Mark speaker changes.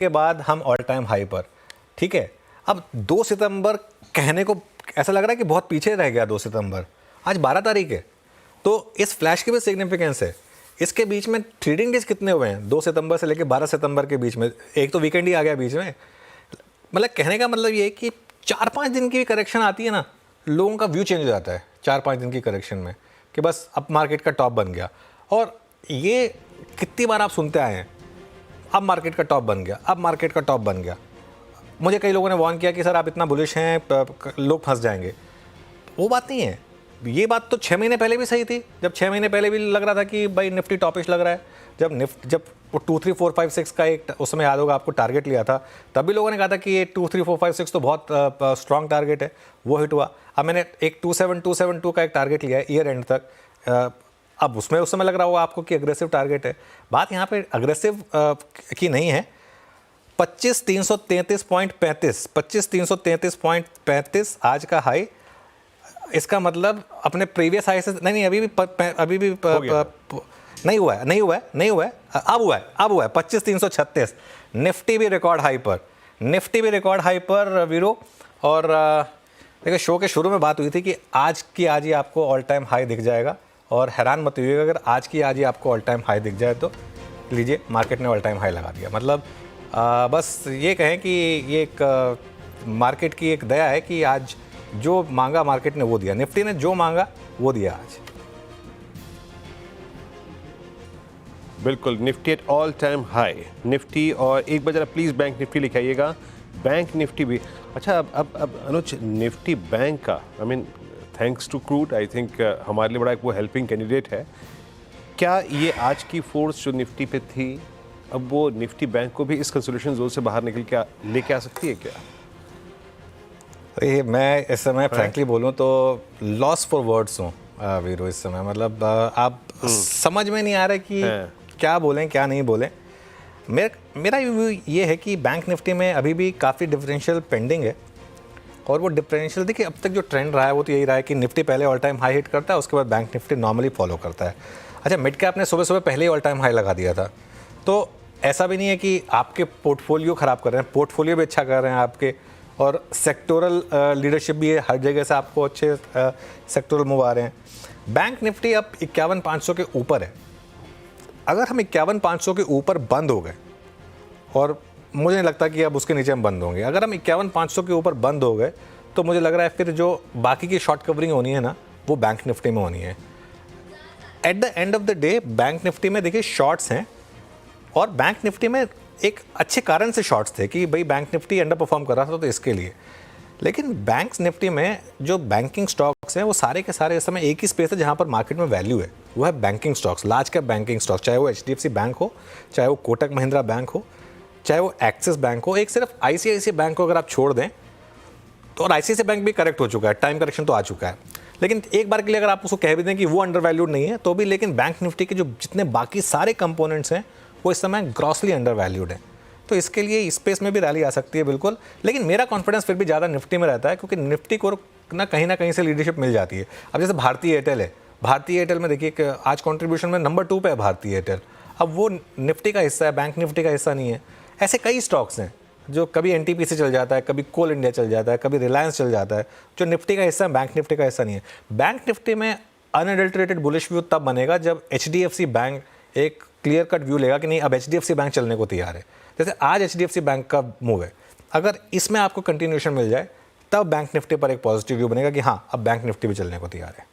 Speaker 1: के बाद हम ऑल टाइम हाई पर, ठीक है। अब 2 सितंबर कहने को ऐसा लग रहा है कि बहुत पीछे रह गया 2 सितंबर, आज 12 तारीख है। तो इस फ्लैश की भी सिग्निफिकेंस है। इसके बीच में ट्रेडिंग डेज कितने हुए हैं 2 सितंबर से लेकर 12 सितंबर के बीच में? एक तो वीकेंड ही आ गया बीच में। मतलब कहने का मतलब ये है कि 4-5 दिन की भी करेक्शन आती है ना, लोगों का व्यू चेंज हो जाता है 4-5 दिन की करेक्शन में, कि बस अब मार्केट का टॉप बन गया। और ये कितनी बार आप सुनते आए हैं, अब मार्केट का टॉप बन गया, अब मार्केट का टॉप बन गया। मुझे कई लोगों ने वार्न किया कि सर आप इतना बुलिश हैं, लोग फंस जाएंगे। वो बात नहीं है। ये बात तो 6 महीने पहले भी सही थी, जब 6 महीने पहले भी लग रहा था कि भाई निफ्टी टॉपिश लग रहा है। जब वो 2, 3, 4, 5, 6 का एक उस समय याद होगा आपको टारगेट लिया था, तब भी लोगों ने कहा था कि ये 2, 3, 4, 5, 6 तो बहुत स्ट्रॉन्ग टारगेट है, वो हिट हुआ। अब मैंने एक 27,272 का एक टारगेट लिया है ईयर एंड तक। अब उसमें उस समय लग रहा होगा आपको कि अग्रेसिव टारगेट है। बात यहाँ पे अग्रेसिव की नहीं है। 25,333.35 25,333.35 आज का हाई। इसका मतलब अपने प्रीवियस हाई से नहीं, अभी भी नहीं हुआ है, अब हुआ है 25,336। निफ्टी भी रिकॉर्ड हाई पर वीरो। और देखिए शो के शुरू में बात हुई थी कि आज ही आपको ऑल टाइम हाई दिख जाएगा, और हैरान मत होइएगा अगर आज ही आपको ऑल टाइम हाई दिख जाए तो लीजिए, मार्केट ने ऑल टाइम हाई लगा दिया। मतलब बस ये कहें कि ये एक मार्केट की एक दया है कि आज जो मांगा मार्केट ने वो दिया, निफ्टी ने जो मांगा वो दिया आज।
Speaker 2: बिल्कुल, Nifty at all time high Nifty. और एक बार जरा प्लीज़ बैंक निफ्टी लिखाइएगा, बैंक निफ्टी भी। अच्छा, अब अनुज, निफ्टी बैंक का I mean thanks to crude I think हमारे लिए बड़ा एक वो हेल्पिंग कैंडिडेट है। क्या ये आज की फोर्स जो निफ्टी पे थी, अब वो निफ्टी बैंक को भी इस कंसोलिडेशन जोन से बाहर निकल के लेके आ सकती है क्या?
Speaker 1: मैं इस समय फ्रैंकली बोलूं तो लॉस फॉर वर्ड्स हूँ वीरो इस समय। मतलब आप समझ में नहीं आ रहा कि क्या बोलें क्या नहीं बोलें। मेरा व्यू ये है कि बैंक निफ्टी में अभी भी काफ़ी डिफरेंशियल पेंडिंग है। और वो डिफरेंशियल देखिए, अब तक जो ट्रेंड रहा है वो तो यही रहा है कि निफ्टी पहले ऑल टाइम हाई हिट करता है, उसके बाद बैंक निफ्टी नॉर्मली फॉलो करता है। अच्छा, मिड कैप ने सुबह पहले ही ऑल टाइम हाई लगा दिया था, तो ऐसा भी नहीं है कि आपके पोर्टफोलियो ख़राब कर रहे हैं, पोर्टफोलियो भी अच्छा कर रहे हैं आपके। और सेक्टोरल लीडरशिप भी है, हर जगह से आपको अच्छे सेक्टोरल मूव आ रहे हैं। बैंक निफ्टी अब 51,500 के ऊपर है। अगर हम 51,500 के ऊपर बंद हो गए, और मुझे नहीं लगता कि अब उसके नीचे हम बंद होंगे, अगर हम 51,500 के ऊपर बंद हो गए तो मुझे लग रहा है फिर जो बाकी की शॉर्ट कवरिंग होनी है ना, वो बैंक निफ्टी में होनी है। At the end of the day bank Nifty में देखिए शॉर्ट्स हैं, और बैंक निफ्टी में एक अच्छे कारण से शॉर्ट्स थे कि भाई बैंक निफ्टी अंडर परफॉर्म कर रहा था तो इसके लिए। लेकिन बैंक निफ्टी में जो बैंकिंग स्टॉक्स हैं वो सारे के सारे इस समय एक ही स्पेस है जहां पर मार्केट में वैल्यू है, वो है banking stocks, large cap banking stocks. चाहे वो HDFC बैंक हो, चाहे वो कोटक महिंद्रा बैंक हो, चाहे वो एक्सिस बैंक हो। एक सिर्फ ICICI बैंक को अगर आप छोड़ दें तो, और ICICI बैंक भी करेक्ट हो चुका है, टाइम करेक्शन तो आ चुका है, लेकिन एक बार के लिए अगर आप उसको कह भी दें कि वो अंडर वैल्यूड नहीं है तो भी, लेकिन बैंक निफ्टी के जो जितने बाकी सारे कंपोनेंट्स हैं वो इस समय ग्रॉसली अंडर वैल्यूड है। तो इसके लिए स्पेस में भी रैली आ सकती है बिल्कुल। लेकिन मेरा कॉन्फिडेंस फिर भी ज़्यादा निफ्टी में रहता है, क्योंकि निफ्टी को ना कहीं से लीडरशिप मिल जाती है। अब जैसे भारतीय एयरटेल है, भारतीय एयरटेल में देखिए आज कंट्रीब्यूशन में नंबर 2 पे है भारतीय एयरटेल। अब वो निफ्टी का हिस्सा है, बैंक निफ्टी का हिस्सा नहीं है। ऐसे कई स्टॉक्स हैं जो कभी NTPC चल जाता है, कभी कोल इंडिया चल जाता है, कभी रिलायंस चल जाता है, जो निफ्टी का हिस्सा है, बैंक निफ्टी का हिस्सा नहीं है। बैंक निफ्टी में अनएडल्टरेटेड बुलिश व्यू तब बनेगा जब HDFC बैंक एक क्लियर कट व्यू लेगा कि नहीं, अब HDFC बैंक चलने को तैयार है। जैसे आज HDFC बैंक का मूव है, अगर इसमें आपको कंटिन्यूएशन मिल जाए तब बैंक निफ्टी पर एक पॉजिटिव व्यू बनेगा कि हाँ, अब बैंक निफ्टी भी चलने को तैयार है।